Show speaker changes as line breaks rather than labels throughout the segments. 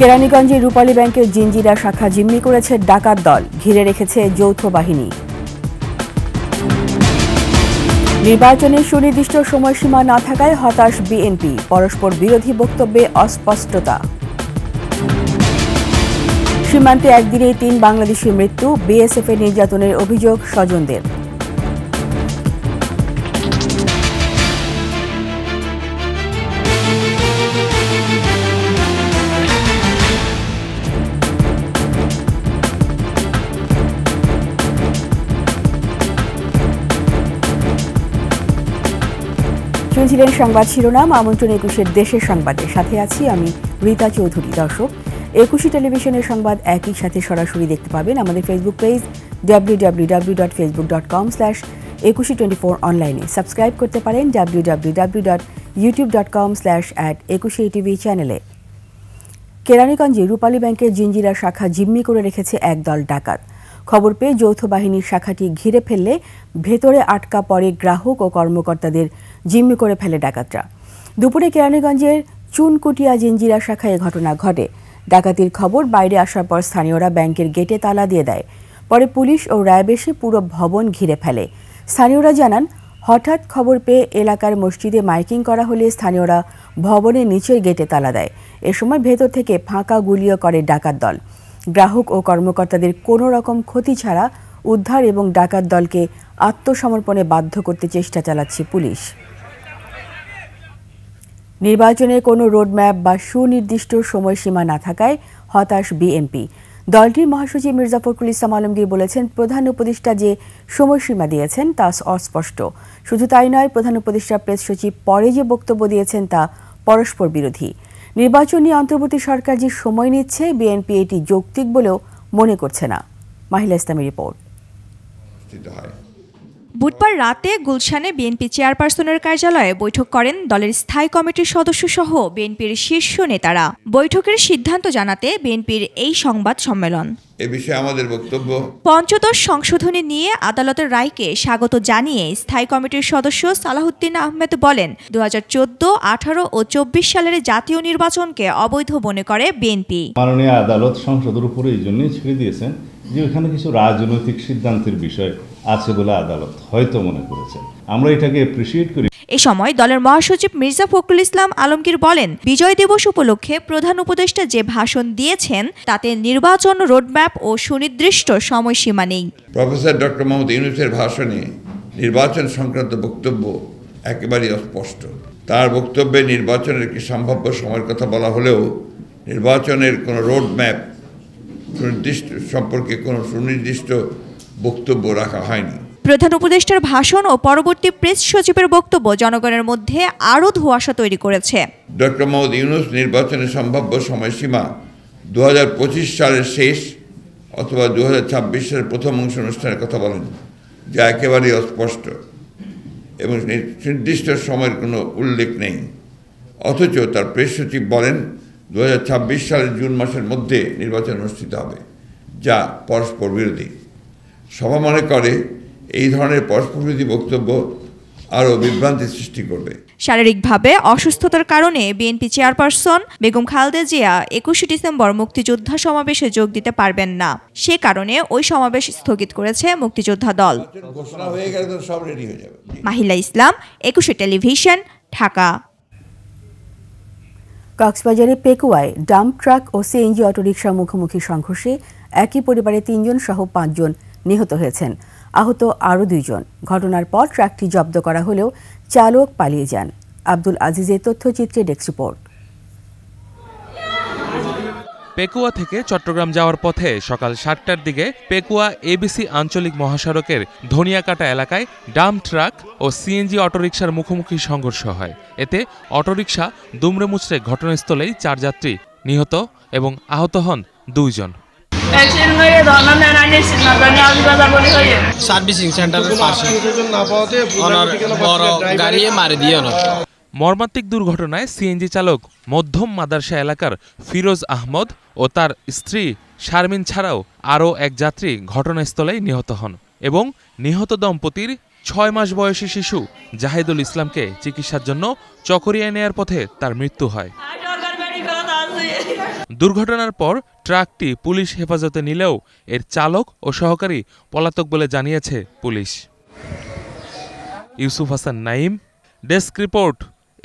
কেরানীগঞ্জে রূপালী ব্যাংকের জিঞ্জিরা শাখা জিম্মি করেছে ডাকাত দল, ঘিরে রেখেছে যৌথ বাহিনী। নির্বাচনের সুনির্দিষ্ট সময়সীমা না থাকায় হতাশ বিএনপি, পরস্পর বিরোধী বক্তব্যে অস্পষ্টতা। সীমান্তে একদিনেই ৩ বাংলাদেশির মৃত্যু, বিএসএফের নির্যাতনের অভিযোগ স্বজনদের। শুনছিলেন সংবাদ শিরোনাম, আমন্ত্রণ ২১-এর দেশের সংবাদে। সাথে আছি আমি রীতা চৌধুরী। দর্শক, ২১ টেলিভিশনের সংবাদ একই সাথে সরাসরি দেখতে পাবেন আমাদের ফেসবুক পেজ www.facebook.com/2124 অনলাইনে। সাবস্ক্রাইব করতে পারেন www.youtube.com/@21TV চ্যানেলে। কেরানীগঞ্জে রূপালী ব্যাংকের জিঞ্জিরা শাখা জিম্মি করে রেখেছে একদল ডাকাত। খবর পেয়ে যৌথ বাহিনীর শাখাটি ঘিরে ফেললে ভেতরে আটকা পড়ে গ্রাহক ও কর্মকর্তাদের জিম্মি করে ফেলে ডাকাতরা। দুপুরে কেরানীগঞ্জের চুনকুটিয়া জিঞ্জিরা শাখায় ঘটনা ঘটে। ডাকাতির খবর বাইরে আসার পর স্থানীয়রা ব্যাংকের গেটে তালা দিয়ে দেয়। পরে পুলিশ ও র্যাব এসে পুরো ভবন ঘিরে ফেলে। স্থানীয়রা জানান, হঠাৎ খবর পেয়ে এলাকার মসজিদে মাইকিং করা হলে স্থানীয়রা ভবনের নিচের গেটে তালা দেয়। এ সময় ভেতর থেকে ফাঁকা গুলিও করে ডাকাত দল। গ্রাহক ও কর্মকর্তাদের কোনো রকম ক্ষতি ছাড়া উদ্ধার এবং ডাকাত দলকে আত্মসমর্পণে বাধ্য করতে চেষ্টা চালাচ্ছে পুলিশ। নির্বাচনের কোনো রোডম্যাপ বা সুনির্দিষ্ট সময়সীমা না থাকায় হতাশ বিএনপি। দলটির মহাসচিব মির্জা ফখরুল ইসলাম আলমগীর বলেছেন, প্রধান উপদেষ্টা যে সময়সীমা দিয়েছেন তা অস্পষ্ট। শুধু তাই নয়, প্রধান উপদেষ্টা প্রেস সচিব পরে যে বক্তব্য দিয়েছেন তা পরস্পর বিরোধী। নির্বাচন নিয়ে অন্তর্বর্তী সরকার যে সময় নিচ্ছে, বিএনপি এটি যৌক্তিক বলেও মনে করছে না। মাহিলা ইসলামের রিপোর্ট।
বুধবার রাতে গুলশানে বিএনপি চেয়ারপারসনের কার্যালয়ে বৈঠক করেন দলের স্থায়ী কমিটির সদস্য সহ বিএনপির শীর্ষ নেতারা। বৈঠকের সিদ্ধান্ত জানাতে বিএনপির এই সংবাদ সম্মেলন।
এ বিষয়ে আমাদের বক্তব্য,
পঞ্চদশ সংশোধনী নিয়ে আদালতের রায়কে স্বাগত জানিয়ে স্থায়ী কমিটির সদস্য সালাহউদ্দিন আহমেদ বলেন, 2014, 18 ও 24 সালের জাতীয় নির্বাচনকে অবৈধ মনে করে বিএনপি।
মাননীয় আদালত সংসদের উপরে এই জন্যই ছেড়ে দিয়েছেন যে ওখানে কিছু রাজনৈতিক সিদ্ধান্তের বিষয় আছে বলে আদালত হয়তো মনে করেছেন। আমরা এটাকে অ্যাপ্রিসিয়েট করি।
এ সময় দলের মহাসচিব মির্জা ফখরুল ইসলাম আলমগীর বলেন, বিজয় দিবস উপলক্ষে প্রধান উপদেষ্টা যে ভাষণ দিয়েছেন তাতে নির্বাচন রোডম্যাপ ও সুনির্দিষ্ট সময়সীমা নেই।
প্রফেসর ডক্টর মোহাম্মদ ইউনূসের ভাষণে নির্বাচন সংক্রান্ত বক্তব্য একেবারেই অস্পষ্ট। তার বক্তব্যে নির্বাচনের একটি সম্ভাব্য সময়ের কথা বলা হলেও নির্বাচনের কোনো রোডম্যাপ সুনির্দিষ্ট সম্পর্কে কোনো সুনির্দিষ্ট বক্তব্য রাখা হয়নি।
প্রধান উপদেষ্টার ভাষণ ও পরবর্তী প্রেস সচিবের বক্তব্য জনগণের মধ্যে আরও ধোঁয়াশা তৈরি করেছে।
ডক্টর মোহাম্মদ ইউনূস নির্বাচনের সম্ভাব্য সময়সীমা 2025 সালের শেষ অথবা 2026 সালের প্রথম অংশ অনুষ্ঠানের কথা বলেন, যা একেবারেই অস্পষ্ট এবং নির্দিষ্ট সময়ের কোনো উল্লেখ নেই। অথচ তার প্রেস সচিব বলেন 2026 সালের জুন মাসের মধ্যে নির্বাচন অনুষ্ঠিত হবে, যা পরস্পর বিরোধী। সভা মনে করে এই ধরনের পরস্পর বিরোধী বক্তব্য আরও বিভ্রান্তি সৃষ্টি করবে।
শারীরিকভাবে অসুস্থতার কারণে BNP chairperson Begum Khaleda Zia 21 December মুক্তিযোদ্ধা সমাবেশে যোগ দিতে পারবেন না। সে কারণে ওই সমাবেশ স্থগিত করেছে মুক্তিযোদ্ধা দল।
ঘোষণা হয়ে গেলে তো সব রেডি হয়ে যাবে।
মাহিলা ইসলাম, 21 টেলিভিশন, ঢাকা।
কক্সবাজারে পেকুয়ায় ডাম্প ট্রাক ও সিএনজি অটোরিকশার মুখোমুখি সংঘর্ষে একই পরিবারে 3 জন সহ 5 জন নিহত হয়েছেন। আহত আরও 2 জন। ঘটনার পর ট্রাকটি জব্দ করা হলেও চালক পালিয়ে যান। আব্দুল আজিজের তথ্যচিত্রে ডেস্ক রিপোর্ট।
পেকুয়া থেকে চট্টগ্রাম যাওয়ার পথে সকাল 7টার দিকে পেকুয়া এবিসি আঞ্চলিক মহাসড়কের ধনিয়াকাটা এলাকায় ডাম্প ট্রাক ও সিএনজি অটোরিকশার মুখোমুখি সংঘর্ষ হয়। এতে অটোরিকশা দুমড়ে মুচড়ে ঘটনাস্থলেই 4 যাত্রী নিহত এবং আহত হন 2 জন।
সার্ভিসিং সেন্টারের পাশে গাড়ি মারি দিয়ে
মর্মান্তিক দুর্ঘটনায় সিএনজি চালক মধ্যম মাদারসা এলাকার ফিরোজ আহমদ ও তার স্ত্রী শারমিন ছাড়াও আরও 1 যাত্রী ঘটনাস্থলেই নিহত হন এবং নিহত দম্পতির 6 মাস বয়সী শিশু জাহিদুল ইসলামকে চিকিৎসার জন্য চকরিয়ায় নেয়ার পথে তার মৃত্যু হয়। দুর্ঘটনার পর ট্রাকটি পুলিশ হেফাজতে নিলেও এর চালক ও সহকারী পলাতক বলে জানিয়েছে police. Yusuf Hasan Naim, desk report,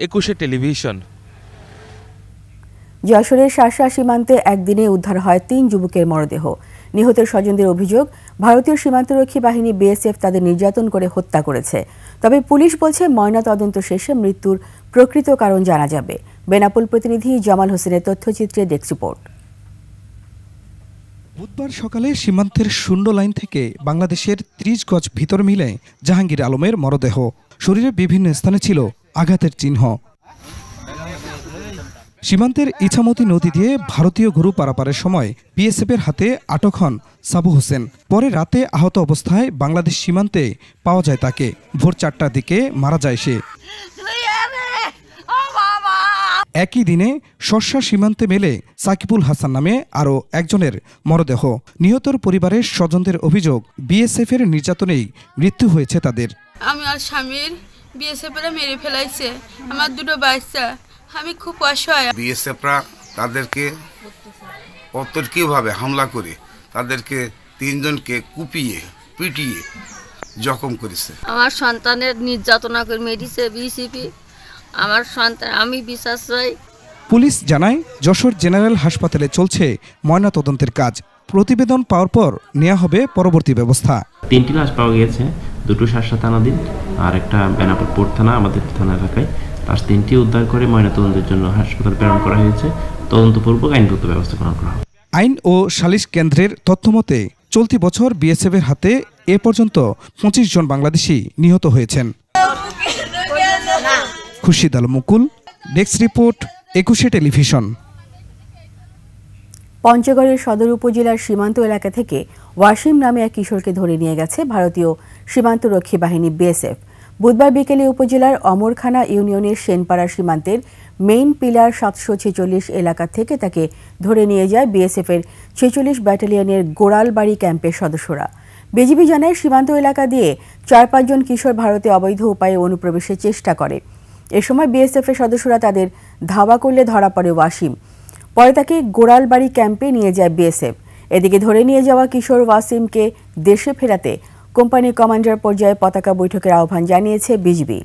২১ television.
যশোরের শার্শা সীমান্তে একদিনে উদ্ধার হয় ৩ যুবকের মরদেহ। নিহতের স্বজনদের অভিযোগ, ভারতীয় সীমান্তরক্ষী বাহিনী বিএসএফ তাদের নির্যাতন করে হত্যা করেছে। তবে পুলিশ বলছে ময়নাতদন্ত শেষে মৃত্যুর প্রকৃত কারণ জানা যাবে। বেনাপোল প্রতিনিধি জামাল হোসেনের তথ্যচিত্রে ডেস্ক রিপোর্ট।
বুধবার সকালে সীমান্তের শূন্য লাইন থেকে বাংলাদেশের ৩০ গজ ভিতর মিলে জাহাঙ্গীর আলমের মরদেহ। শরীরে বিভিন্ন স্থানে ছিল আঘাতের চিহ্ন। সীমান্তের ইছামতি নদী দিয়ে ভারতীয় গরু পারাপারের সময় বিএসএফের হাতে আটক হন সাবু হোসেন। পরে রাতে আহত অবস্থায় বাংলাদেশ সীমান্তে পাওয়া যায় তাকে। ভোর ৪টার দিকে মারা যায় সে। একই দিনে শর্ষা সীমান্তে মেলে সাকিবুল হাসান নামে আরও একজনের মরদেহ। নিহতর পরিবারের স্বজনদের অভিযোগ, বিএসএফের নির্যাতনেই মৃত্যু হয়েছে তাদের।
আমি আর স্বামীর বিএসএফরা মেরে ফেলাইছে, আমার দুটো বাচ্চা, আমি খুব অসহায়।
বিএসএফরা তাদেরকে অতর্কিভাবে হামলা করে তাদেরকে ৩ জনকে কুপিয়ে পিটিয়ে জখম করেছে।
আমার সন্তানের নির্যাতনা করে মেরেছে বিএসএফ। আমার সন্তান, আমি বিশ্বাস চাই।
পুলিশ জানায়, যশোর জেনারেল হাসপাতালে চলছে ময়নাতদন্তের কাজ। প্রতিবেদন পাওয়ার পর নেওয়া হবে পরবর্তী ব্যবস্থা।
3টি লাশ পাওয়া গিয়েছে, 2টো শার্শা থানাধীন আর একটা বেনাপোল পোর্ট থানা আমাদের থানা এলাকায়। লাশ 3টি উদ্ধার করে ময়নাতদন্তের জন্য হাসপাতাল প্রেরণ করা হয়েছে। তদন্তপূর্বক আইনগত ব্যবস্থা গ্রহণ করা হবে। আইন ও সালিশ কেন্দ্রের তথ্যমতে চলতি বছর বিএসএফের হাতে এ পর্যন্ত 25 জন বাংলাদেশি নিহত হয়েছেন। খুরশিদ আলম মুকুল, ডেস্ক রিপোর্ট, ২১ টেলিভিশন।
পঞ্চগড়ের সদর উপজেলার সীমান্ত এলাকা থেকে ওয়াসিম নামে এক কিশোরকে ধরে নিয়ে গেছে ভারতীয় সীমান্তরক্ষী বাহিনী বিএসএফ। বুধবার বিকেলে উপজেলার অমরখানা ইউনিয়নের সেনপাড়া সীমান্তের মেইন পিলার ৭৪৬ এলাকা থেকে তাকে ধরে নিয়ে যায় বিএসএফের ৪৬ ব্যাটালিয়নের গোড়ালবাড়ি ক্যাম্পের সদস্যরা। বিজিবি জানায়, সীমান্ত এলাকা দিয়ে ৪-৫ জন কিশোর ভারতে অবৈধ উপায়ে অনুপ্রবেশের চেষ্টা করে। এ সময় বিএসএফের সদস্যরা তাদের ধাওয়া করলে ধরা পড়ে ওয়াসিম। পরে তাকে গোড়ালবাড়ি ক্যাম্পে নিয়ে যায় বিএসএফ। এদিকে ধরে নিয়ে যাওয়া কিশোর ওয়াসিমকে দেশে ফেরাতে কোম্পানি কমান্ডার পর্যায়ে পতাকা বৈঠকের আহ্বান জানিয়েছে বিজিবি।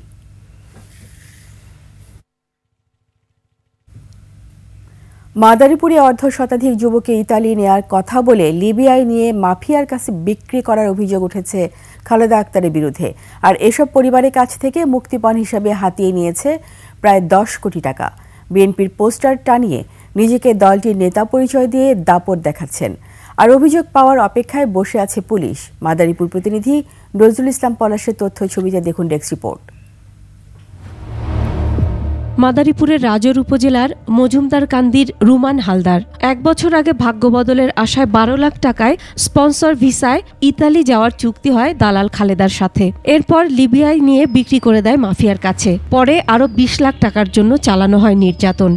মাদারীপুরে অর্ধশতাধিক যুবককে ইতালি নেয়ার কথা বলে লিবিয়ায় নিয়ে মাফিয়ার কাছে বিক্রি করার অভিযোগ উঠেছে খালেদা আক্তারের বিরুদ্ধে। আর এসব পরিবারের কাছ থেকে মুক্তিপণ হিসাবে হাতিয়ে নিয়েছে প্রায় ১০ কোটি টাকা। বিএনপির পোস্টার টানিয়ে নিজেকে দলটির নেতা পরিচয় দিয়ে দাপট দেখাচ্ছেন। আর অভিযোগ পাওয়ার অপেক্ষায় বসে আছে পুলিশ। মাদারীপুর প্রতিনিধি নজরুল ইসলাম পলাশের তথ্য ছবিতে দেখুন ডেস্ক রিপোর্ট।
মাদারীপুরের রাজর উপজেলার মজুমদারকান্দির রুমান হালদার ১ বছর আগে ভাগ্য বদলের আশায় ১২ লাখ টাকায় স্পন্সর ভিসায় ইতালি যাওয়ার চুক্তি হয় দালাল খালেদার সাথে। এরপর লিবিয়ায় নিয়ে বিক্রি করে দেয় মাফিয়ার কাছে। পরে আরও ২০ লাখ টাকার জন্য চালানো হয় নির্যাতন।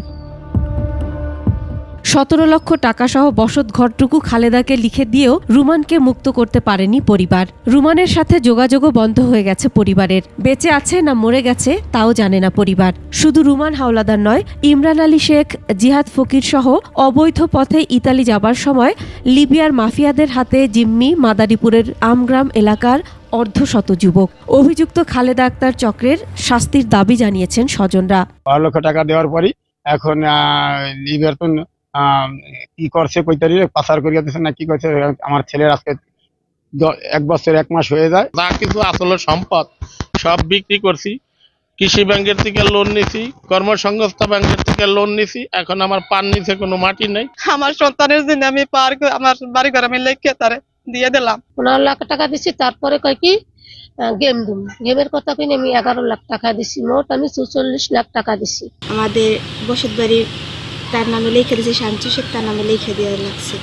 ১৭ লক্ষ টাকা সহ বসত ঘরটুকু খালেদাকে লিখে দিয়েও রুমানকে মুক্ত করতে পারেনি পরিবার। রুমানের সাথে যোগাযোগও বন্ধ হয়ে গেছে পরিবারের। বেঁচে আছে না মরে গেছে তাও জানে না পরিবার। শুধু রুমান হাওলাদার নয়, ইমরান আলী শেখ, জিহাদ ফকির সহ অবৈধ পথে ইতালি যাবার সময় লিবিয়ার মাফিয়াদের হাতে জিম্মি মাদারীপুরের আমগ্রাম এলাকার অর্ধশত যুবক। অভিযুক্ত খালেদা আক্তার চক্রের শাস্তির দাবি জানিয়েছেন স্বজনরা। ১২
লক্ষ টাকা দেওয়ার পরই এখন লিবিয়ার কি করছে কইতারি পাচার করিয়া দিচ্ছে না কি করছে। আমার ছেলের আজকে ১ বছর ১ মাস হয়ে যায়।
যা কিছু আসলে সম্পদ সব বিক্রি করছি। কৃষি ব্যাংকের থেকে লোন নিছি, কর্মসংস্থান ব্যাংকের থেকে লোন নিছি। এখন আমার পান নিচে কোনো মাটি নেই।
আমার সন্তানের জন্য আমি আমার বাড়ি ঘর আমি লেখে তারে দিয়ে দিলাম। ১৫ লাখ টাকা দিছি। তারপরে কয় কি গেম দুম, গেমের কথা কই আমি ১১ লাখ টাকা দিছি। মোট আমি ৪৪ লাখ টাকা দিছি।
আমাদের বসত বাড়ির তার নামে লিখে দিয়েছে, শামসু শেখ তার নামে লিখে দেওয়া লাগছে।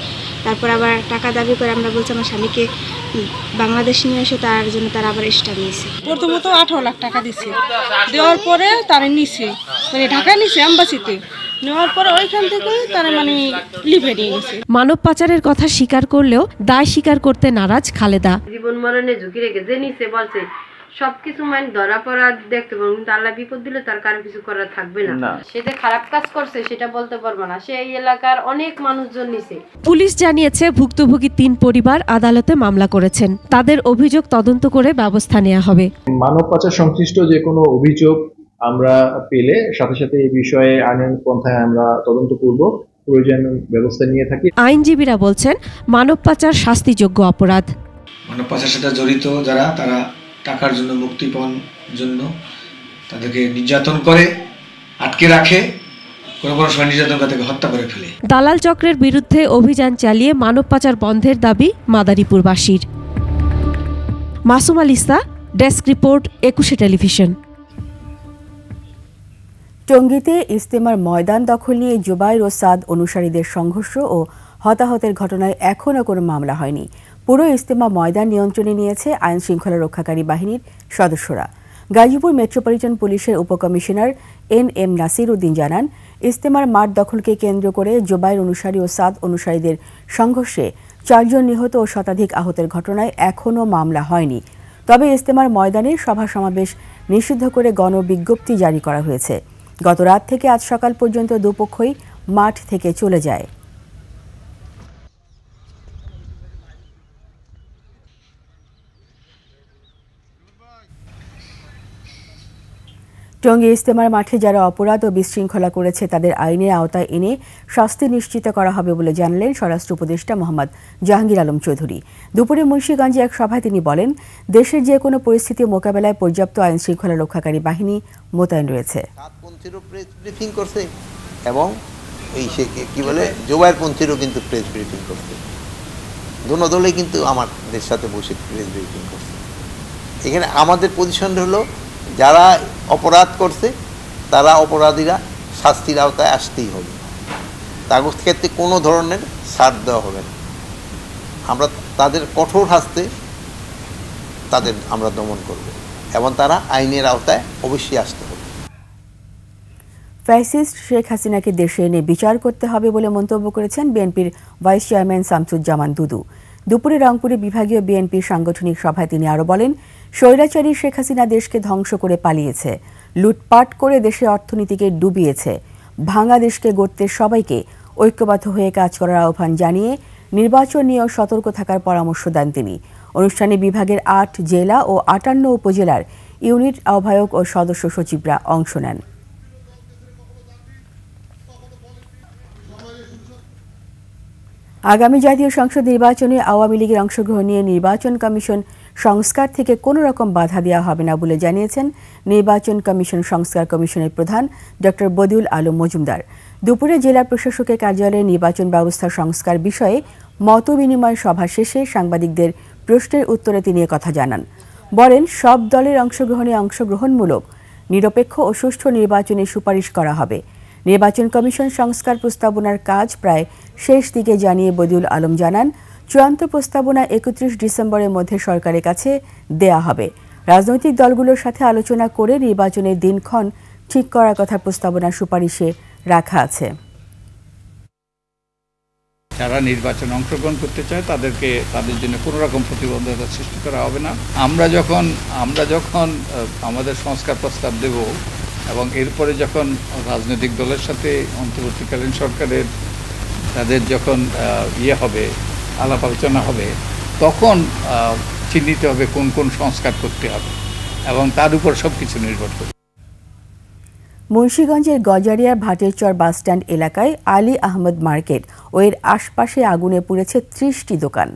তারপর আবার টাকা দাবি করে আমরা বলছি আমার স্বামীকে বাংলাদেশ নিয়ে এসে, তার জন্য তার আবার স্টাম্প নিয়েছে।
প্রথমত ১৮ লাখ টাকা দিছে, দেওয়ার পরে তারা নিছে, মানে ঢাকায় নিছে এম্বাসিতে। নেওয়ার পরে ওইখান থেকে তারা মানে লিভে নিয়ে গেছে।
মানব পাচারের কথা স্বীকার করলেও দায় স্বীকার করতে নারাজ খালেদা।
জীবন মরণে ঝুঁকি রেখে যে নিছে বলছে সবকিছু মানে ধরা পড়া দেখতে পারবো, কিন্তু আল্লাহ বিপদ দিলে তার কারো কিছু করার থাকবে না। সে যে খারাপ কাজ করছে সেটা বলতে পারবো না, সে এই এলাকার অনেক মানুষজন নিছে।
পুলিশ জানিয়েছে ভুক্তভোগী 3 পরিবার আদালতে মামলা করেছেন, তাদের অভিযোগ তদন্ত করে ব্যবস্থা নেওয়া হবে।
মানব পাচার সংশ্লিষ্ট যে কোনো অভিযোগ আমরা পেলে সাথে সাথে এই বিষয়ে আইনের পন্থায় আমরা তদন্ত করব, প্রয়োজনীয় ব্যবস্থা নিয়ে থাকি।
আইনজীবীরা বলছেন মানব পাচার শাস্তিযোগ্য অপরাধ।
মানব পাচারের সাথে জড়িত যারা, তারা টাকার জন্য, মুক্তি পাওয়ার জন্য তাদেরকে নির্যাতন করে, আটকে রাখে, কোনো কোনো সময় নির্যাতন করে তাকে হত্যা করে ফেলে।
দালাল চক্রের বিরুদ্ধে অভিযান চালিয়ে মানব পাচার বন্ধের দাবি মাদারীপুরবাসীর। Masum আলিসা, desk report, 21 television.
টঙ্গীতে ইজতেমার ময়দান দখল নিয়ে জুবাইর ও সাদ অনুসারীদের সংঘর্ষ ও হতাহতের ঘটনায় এখনও কোনো মামলা হয়নি। পুরো ইজতেমা ময়দান নিয়ন্ত্রণে নিয়েছে আইন শৃঙ্খলা রক্ষাকারী বাহিনীর সদস্যরা। গাজীপুর মেট্রোপলিটন পুলিশের উপকমিশনার NM নাসির উদ্দিন জানান, ইজতেমার মাঠ দখলকে কেন্দ্র করে জুবাইর অনুসারী ও সাদ অনুসারীদের সংঘর্ষে 4 জন নিহত ও শতাধিক আহতের ঘটনায় এখনও মামলা হয়নি। তবে ইজতেমার ময়দানে সভা সমাবেশ নিষিদ্ধ করে গণবিজ্ঞপ্তি জারি করা হয়েছে। গত রাত থেকে আজ সকাল পর্যন্ত দুপক্ষই মাঠ থেকে চলে যায়। টঙ্গী ইজতেমার মাঠে যারা অপরাধ ও বিশৃঙ্খলা করেছে তাদের আইনের আওতায় এনে শাস্তি নিশ্চিত করা হবে বলে জানালেন স্বরাষ্ট্র উপদেষ্টা মোহাম্মদ জাহাঙ্গীর আলম চৌধুরী। দুপুরে মুন্সিগঞ্জে এক সভায় তিনি বলেন, দেশের যে কোনো পরিস্থিতি মোকাবেলায় পর্যাপ্ত আইন শৃঙ্খলা রক্ষাকারী বাহিনী মোতায়েন রয়েছে।
প্রেস ব্রিফিং করছে এবং এই সে কি বলে জুবাইরপন্থীরও কিন্তু প্রেস ব্রিফিং করছে। দোনো দলে কিন্তু আমাদের সাথে বসে প্রেস ব্রিফিং করছে। এখানে আমাদের পজিশন হলো, যারা অপরাধ করছে তারা অপরাধীরা শাস্তির আওতায় আসতেই হবে, তাদের ক্ষেত্রে কোনো ধরনের ছাড় দেওয়া হবে না। আমরা তাদের কঠোর শাস্তি আমরা দমন করব এবং তারা আইনের আওতায় অবশ্যই আসতে হবে।
ফ্যাসিস্ট শেখ হাসিনাকে দেশে এনে বিচার করতে হবে বলে মন্তব্য করেছেন বিএনপির ভাইস চেয়ারম্যান শামসুজ্জামান দুদু। দুপুরে রংপুরে বিভাগীয় বিএনপির সাংগঠনিক সভায় তিনি আরও বলেন, স্বৈরাচারী শেখ হাসিনা দেশকে ধ্বংস করে পালিয়েছে, লুটপাট করে দেশের অর্থনীতিকে ডুবিয়েছে। ভাঙা দেশকে গড়তে সবাইকে ঐক্যবদ্ধ হয়ে কাজ করার আহ্বান জানিয়ে নির্বাচন নিয়েও সতর্ক থাকার পরামর্শ দেন তিনি। অনুষ্ঠানে বিভাগের 8 জেলা ও 58 উপজেলার ইউনিট আহ্বায়ক ও সদস্য সচিবরা অংশ নেন। আগামী জাতীয় সংসদ নির্বাচনে আওয়ামী লীগের অংশগ্রহণ নিয়ে নির্বাচন কমিশন সংস্কার থেকে কোনো রকম বাধা দেওয়া হবে না বলে জানিয়েছেন নির্বাচন কমিশন সংস্কার কমিশনের প্রধান ডক্টর বদিউল আলম মজুমদার। দুপুরে জেলা প্রশাসকের কার্যালয়ে নির্বাচন ব্যবস্থা সংস্কার বিষয়ে মতবিনিময় সভা শেষে সাংবাদিকদের প্রশ্নের উত্তরে তিনি কথা জানান। বলেন, সব দলের অংশগ্রহণমূলক নিরপেক্ষ ও সুষ্ঠু নির্বাচনে সুপারিশ করা হবে। নির্বাচন কমিশন সংস্কার প্রস্তাবনার কাজ প্রায় শেষ দিকে জানিয়ে বদিউল আলম জানান, চূড়ান্ত প্রস্তাবনা 31 ডিসেম্বরের মধ্যে সরকারের কাছে দেয়া হবে। রাজনৈতিক দলগুলোর সাথে আলোচনা করে নির্বাচনের দিনক্ষণ ঠিক করার কথা প্রস্তাবনা সুপারিশে রাখা আছে।
যারা নির্বাচনে অংশগ্রহণ করতে চায় তাদের জন্য কোনো রকম প্রতিবন্ধকতা সৃষ্টি করা হবে না। আমরা যখন আমাদের সংস্কার প্রস্তাব দেব এবং এরপরে যখন রাজনৈতিক দলের সাথে অন্তর্বর্তীকালীন সরকারের তাদের যখন হবে, আলাপ আলোচনা হবে, তখন চিহ্নিত হবে কোন কোন সংস্কার করতে হবে এবং তার উপর সব কিছু নির্ভর করে।
মুন্সিগঞ্জের গজারিয়ার ভাটেরচর বাসস্ট্যান্ড এলাকায় আলী আহমদ মার্কেট ও এর আশপাশে আগুনে পুড়েছে 30টি দোকান।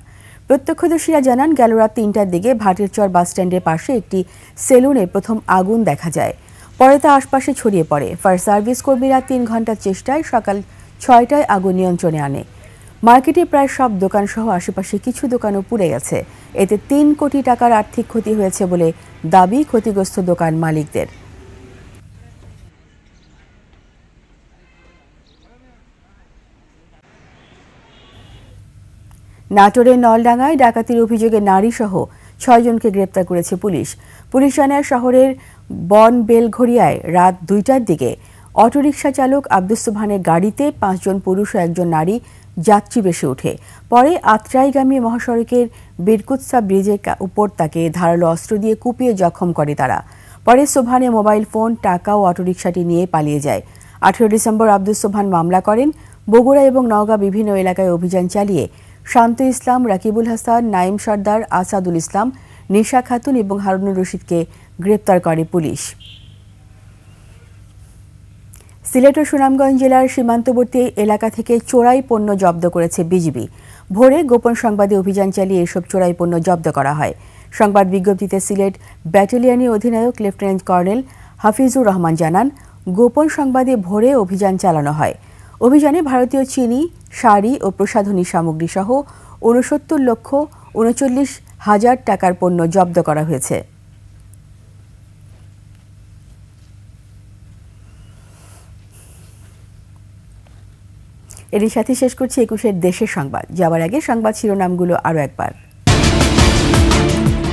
প্রত্যক্ষদর্শীরা জানান, গেল রাত 3টার দিকে ভাটেরচর বাসস্ট্যান্ডের পাশে একটি সেলুনে প্রথম আগুন দেখা যায়, পরে তা আশপাশে ছড়িয়ে পড়ে। ফায়ার সার্ভিস কর্মীরা 3 ঘন্টার চেষ্টায় সকাল 6টায় আগুন নিয়ন্ত্রণে আনে। মার্কেটে প্রায় সব দোকানসহ আশেপাশে কিছু দোকানও পুড়ে গেছে। এতে 3 কোটি টাকার আর্থিক ক্ষতি হয়েছে বলে দাবি ক্ষতিগ্রস্ত দোকান মালিকদের। নাটোরের নলডাঙ্গায় ডাকাতির অভিযোগে নারীসহ 6 জনকে গ্রেপ্তার করেছে পুলিশ। পুলিশ জানায়, শহরের বনবেলঘরিয়ায় রাত 2টার দিকে অটোরিকশা চালক আব্দুস সুবহানের গাড়িতে 5 জন পুরুষ ও 1 জন নারী যাত্রী বেশি ওঠে। পরে আত্রাইগামী মহাসড়কের বীরকুৎসা ব্রিজের উপর তাকে ধারালো অস্ত্র দিয়ে কুপিয়ে জখম করে তারা। পরে সোবহানে মোবাইল ফোন, টাকা ও অটোরিকশাটি নিয়ে পালিয়ে যায়। 18 ডিসেম্বর আব্দুস সোবহান মামলা করেন। বগুড়া এবং নওগাঁ বিভিন্ন এলাকায় অভিযান চালিয়ে শান্ত ইসলাম, রাকিবুল হাসান, নাইম সর্দার, আসাদুল ইসলাম, নিশা খাতুন এবং হারুনুর রশিদকে গ্রেপ্তার করে পুলিশ। সিলেট ও সুনামগঞ্জ জেলার সীমান্তবর্তী এলাকা থেকে চোরাই পণ্য জব্দ করেছে বিজিবি। ভোরে গোপন সংবাদে অভিযান চালিয়ে এসব চোরাই পণ্য জব্দ করা হয়। সংবাদ বিজ্ঞপ্তিতে সিলেট ব্যাটালিয়নের অধিনায়ক লেফটেন্যান্ট কর্নেল হাফিজুর রহমান জানান, গোপন সংবাদে ভোরে অভিযান চালানো হয়। অভিযানে ভারতীয় চিনি, শাড়ি ও প্রসাধনী সামগ্রী সহ 69,39,000 টাকার পণ্য জব্দ করা হয়েছে। এরই সাথে শেষ করছি 21-এর দেশের সংবাদ। যাওয়ার আগে সংবাদ শিরোনামগুলো আরও একবার।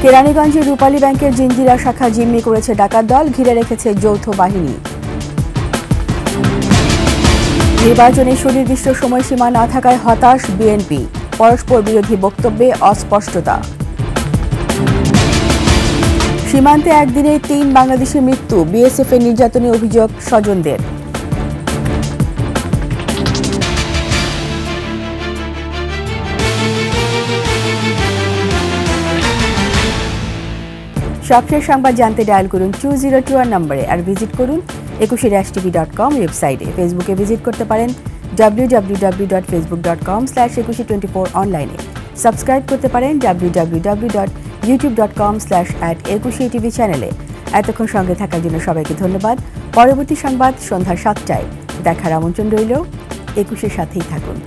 কেরানীগঞ্জে রূপালী ব্যাংকের জিঞ্জিরা শাখা জিম্মি করেছে ডাকাত দল, ঘিরে রেখেছে যৌথ বাহিনী। নির্বাচনে সুনির্দিষ্ট সময়সীমা না থাকায় হতাশ বিএনপি, পরস্পর বিরোধী বক্তব্যে অস্পষ্টতা। সীমান্তে একদিনে 3 বাংলাদেশের মৃত্যু, বিএসএফের নির্যাতনে অভিযোগ স্বজনদের। সবশেষ সংবাদ জানতে ডায়াল করুন 202 নম্বরে আর ভিজিট করুন 21erashtv.com ওয়েবসাইটে। ফেসবুকে ভিজিট করতে পারেন www.facebook.com/2124 অনলাইনে। সাবস্ক্রাইব করতে পারেন www.youtube.com/@21tv চ্যানেলে। এতক্ষণ সঙ্গে থাকার জন্য সবাইকে ধন্যবাদ। পরবর্তী সংবাদ সন্ধ্যা 7টায় দেখার আমন্ত্রণ রইল। 21-এর সাথেই থাকুন।